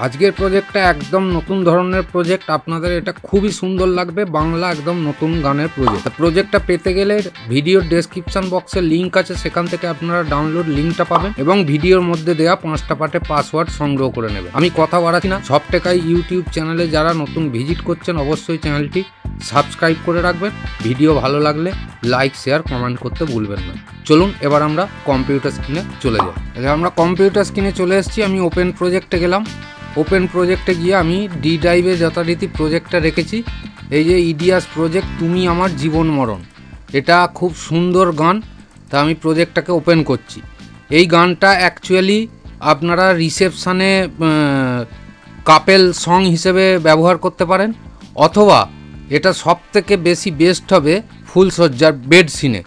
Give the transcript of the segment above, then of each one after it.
আজকের প্রজেক্টটা একদম নতুন ধরনের প্রজেক্ট। আপনাদের এটা খুবই সুন্দর লাগবে। বাংলা একদম নতুন গানের প্রজেক্ট। প্রজেক্টটা পেতে গেলে ভিডিওর ডেসক্রিপশন বক্সে লিঙ্ক আছে, সেখান থেকে আপনারা ডাউনলোড লিঙ্কটা পাবেন এবং ভিডিওর মধ্যে দেওয়া 5টা পার্টে পাসওয়ার্ড সংগ্রহ করে নেবেন। আমি কথা বাড়াচ্ছি না, সবটেকাই ইউটিউব চ্যানেলে যারা নতুন ভিজিট করছেন অবশ্যই চ্যানেলটি সাবস্ক্রাইব করে রাখবেন। ভিডিও ভালো লাগলে লাইক শেয়ার কমেন্ট করতে ভুলবেন না। চলুন এবার আমরা কম্পিউটার স্ক্রিনে চলে যাই। আমরা কম্পিউটার স্ক্রিনে চলে এসেছি। আমি ওপেন প্রজেক্টে গেলাম। ওপেন প্রজেক্টে গিয়ে আমি ডি ড্রাইভে যথারীতি প্রজেক্টটা রেখেছি। এই যে ইডিয়াস প্রজেক্ট তুমি আমার জীবন মরণ, এটা খুব সুন্দর গান। তা আমি প্রজেক্টটাকে ওপেন করছি। এই গানটা অ্যাকচুয়ালি আপনারা রিসেপশানে কাপেল সং হিসেবে ব্যবহার করতে পারেন, অথবা এটা সবথেকে বেশি বেস্ট হবে ফুলসজ্জার বেড সিনে।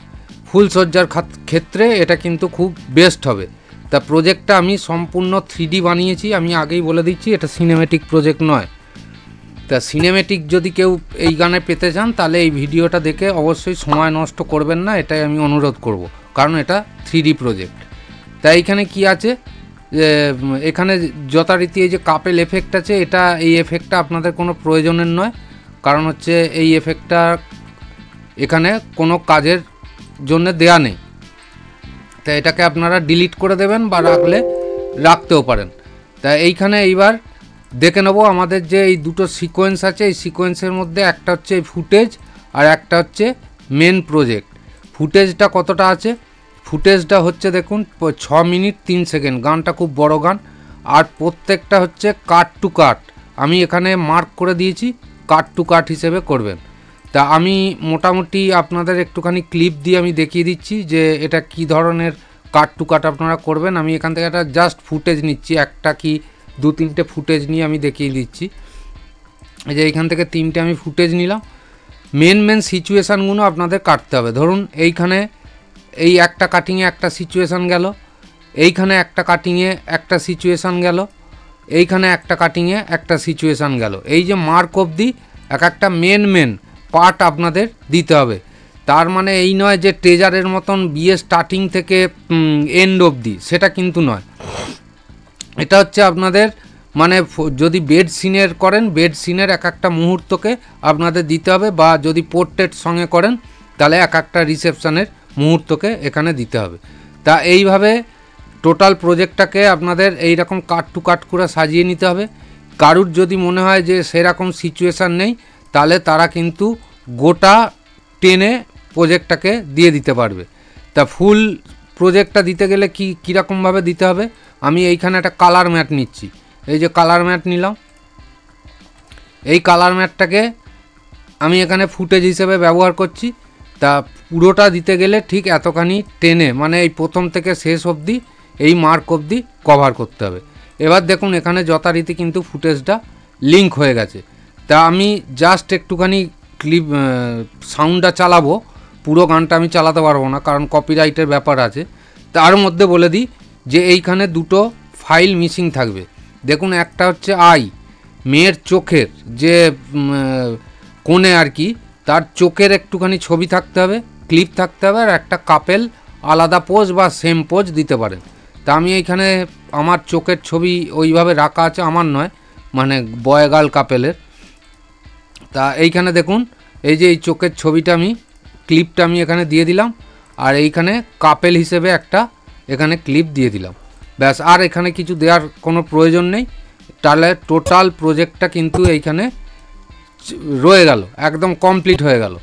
ফুলসজ্জার ক্ষেত্রে এটা কিন্তু খুব বেস্ট হবে। তা প্রজেক্টটা আমি সম্পূর্ণ 3D বানিয়েছি। আমি আগেই বলে দিচ্ছি এটা সিনেমেটিক প্রজেক্ট নয়। তা সিনেমেটিক যদি কেউ এই গানে পেতে চান তাহলে এই ভিডিওটা দেখে অবশ্যই সময় নষ্ট করবেন না, এটাই আমি অনুরোধ করব, কারণ এটা 3D প্রজেক্ট। তাই এখানে কি আছে, এখানে যথারীতি এই যে কাপেল এফেক্ট আছে, এটা এই এফেক্টটা আপনাদের কোনো প্রয়োজনের নয়, কারণ হচ্ছে এই এফেক্টটা এখানে কোনো কাজের জন্য দেয়া নেই। তা এটাকে আপনারা ডিলিট করে দেবেন বা রাখতেও পারেন। তা এইখানে এইবার দেখে নেব আমাদের যে এই দুটো সিকোয়েন্স আছে, এই সিকোয়েন্সের মধ্যে একটা হচ্ছে ফুটেজ আর একটা হচ্ছে মেন প্রজেক্ট। ফুটেজটা কতটা আছে, ফুটেজটা হচ্ছে দেখুন 6 মিনিট 3 সেকেন্ড। গানটা খুব বড় গান, আর প্রত্যেকটা হচ্ছে কাট টু কাট। আমি এখানে মার্ক করে দিয়েছি, কাট টু কাট হিসেবে করবেন। তা আমি মোটামুটি আপনাদের একটুখানি ক্লিপ দিয়ে আমি দেখিয়ে দিচ্ছি যে এটা কি ধরনের কাট টু কাট আপনারা করবেন। আমি এখান থেকে একটা জাস্ট ফুটেজ নিচ্ছি, একটা কি 2-3টে ফুটেজ নিয়ে আমি দেখিয়ে দিচ্ছি। এই যে এইখান থেকে 3টে আমি ফুটেজ নিলাম। মেন সিচুয়েশানগুলো আপনাদের কাটতে হবে। ধরুন এইখানে এই একটা কাটিংয়ে একটা সিচুয়েশান গেল, এইখানে একটা কাটিংয়ে একটা সিচুয়েশান গেল, এইখানে একটা কাটিংয়ে একটা সিচুয়েশান গেল। এই যে মার্ক অবধি এক একটা মেন পার্ট আপনাদের দিতে হবে। তার মানে এই নয় যে ট্রেজারের মতন বিয়ে স্টার্টিং থেকে এন্ড অবধি, সেটা কিন্তু নয়। এটা হচ্ছে আপনাদের মানে যদি বেড সিনের করেন, বেড সিনের এক একটা মুহূর্তকে আপনাদের দিতে হবে, বা যদি পোর্ট্রেট সঙ্গে করেন তাহলে এক একটা রিসেপশনের মুহূর্তকে এখানে দিতে হবে। তা এইভাবে টোটাল প্রজেক্টটাকে আপনাদের এই রকম কাট টু কাট করে সাজিয়ে নিতে হবে। কারুর যদি মনে হয় যে সেরকম সিচুয়েশান নেই, তাহলে তারা কিন্তু গোটা টেনে প্রজেক্টটাকে দিয়ে দিতে পারবে। তা ফুল প্রজেক্টটা দিতে গেলে কীরকমভাবে দিতে হবে, আমি এইখানে একটা কালার ম্যাট নিচ্ছি। এই যে কালার ম্যাট নিলাম, এই কালার ম্যাটটাকে আমি এখানে ফুটেজ হিসেবে ব্যবহার করছি। তা পুরোটা দিতে গেলে ঠিক এতখানি টেনে, মানে এই প্রথম থেকে শেষ অবধি এই মার্ক অবধি কভার করতে হবে। এবার দেখুন এখানে যথারীতি কিন্তু ফুটেজটা লিঙ্ক হয়ে গেছে। তা আমি জাস্ট একটুখানি ক্লিপ সাউন্ডটা চালাবো, পুরো গানটা আমি চালাতে পারবো না কারণ কপিরাইটের ব্যাপার আছে। তার মধ্যে বলে দিই যে এইখানে দুটো ফাইল মিসিং থাকবে। দেখুন একটা হচ্ছে মেয়ের চোখের যে কোণে আর কি, তার চোখের একটুখানি ছবি থাকতে হবে, ক্লিপ থাকতে হবে, আর একটা কাপেল আলাদা পোজ বা সেম পোজ দিতে পারেন। তা আমি এইখানে আমার চোখের ছবি ওইভাবে রাখা আছে, আমার নয়, মানে বয় গার্ল কাপেলের। তা এইখানে দেখুন এই যে এই চোখের ছবিটা আমি ক্লিপটা আমি এখানে দিয়ে দিলাম, আর এইখানে কাপেল হিসেবে একটা এখানে ক্লিপ দিয়ে দিলাম, ব্যাস। আর এখানে কিছু দেওয়ার কোনো প্রয়োজন নেই। তাহলে টোটাল প্রজেক্টটা কিন্তু এইখানে রয়ে গেল, একদম কমপ্লিট হয়ে গেল।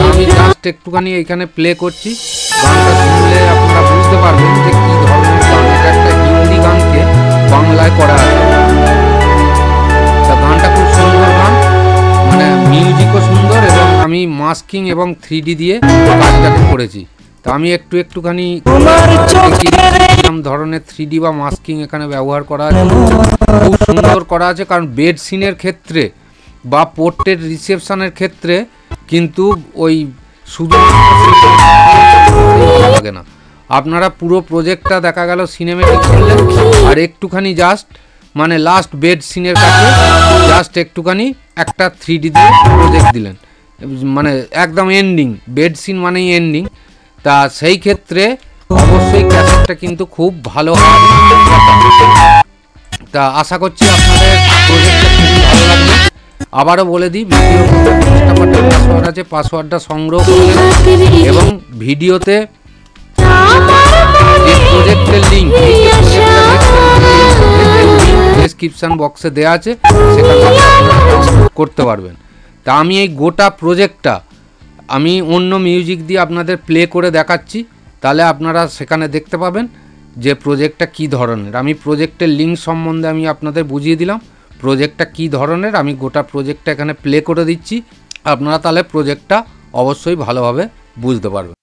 আমি জাস্ট একটুখানি এইখানে প্লে করছি, গানটা শুনলে আপনারা বুঝতে পারবেন যে কী ধরনের গান। এটা একটা হিন্দি গানকে বাংলায় করা আছে। তা গানটা খুব সুন্দর গান, মানে মিউজিকও সুন্দর, এবং আমি মাস্কিং এবং 3D দিয়ে কাজটাকে করেছি। তা আমি একটুখানি এরকম ধরনের 3D বা মাস্কিং এখানে ব্যবহার করা আছে, খুব সুন্দর করা আছে। কারণ বেড সিনের ক্ষেত্রে বা পোর্ট্রেট রিসেপশনের ক্ষেত্রে কিন্তু ওই শুধু লাগে না, আপনারা পুরো প্রজেক্টটা দেখা গেল সিনেমেটিক করলেন, আর একটুখানি জাস্ট মানে লাস্ট বেড সিনের কাছে জাস্ট একটুখানি একটা 3D দিয়ে প্রজেক্ট দিলেন, মানে একদম এন্ডিং, বেড সিন মানেই এন্ডিং। তা সেই ক্ষেত্রে অবশ্যই ক্যাসেটটা কিন্তু খুব ভালো হয়। তা আশা করছি আপনাদের প্রজেক্টটা খুবই ভালো লাগবে। আবারও বলে দিই, ভিডিওর পাসওয়ার্ড আছে, পাসওয়ার্ডটা সংগ্রহ করবেন এবং ভিডিওতে যে প্রজেক্টের লিঙ্ক ডেসক্রিপশান বক্সে দেওয়া আছে সেটা করতে পারবেন। তা আমি এই গোটা প্রজেক্টটা আমি অন্য মিউজিক দিয়ে আপনাদের প্লে করে দেখাচ্ছি, তাহলে আপনারা সেখানে দেখতে পাবেন যে প্রজেক্টটা কী ধরনের। আমি প্রজেক্টের লিঙ্ক সম্বন্ধে আমি আপনাদের বুঝিয়ে দিলাম, প্রজেক্টটা কী ধরনের আমি গোটা প্রজেক্টটা এখানে প্লে করে দিচ্ছি, আপনারা তাহলে প্রজেক্টটা অবশ্যই ভালোভাবে বুঝতে পারবেন।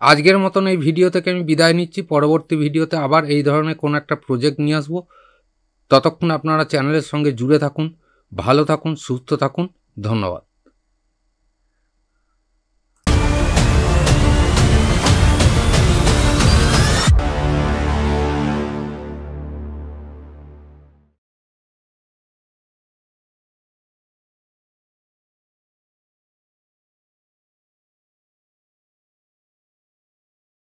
আজকের মতন এই ভিডিও থেকে আমি বিদায় নিচ্ছি। পরবর্তী ভিডিওতে আবার এই ধরনের কোনো একটা প্রজেক্ট নিয়ে আসবো। ততক্ষণ আপনারা চ্যানেলের সঙ্গে জুড়ে থাকুন, ভালো থাকুন, সুস্থ থাকুন। ধন্যবাদ।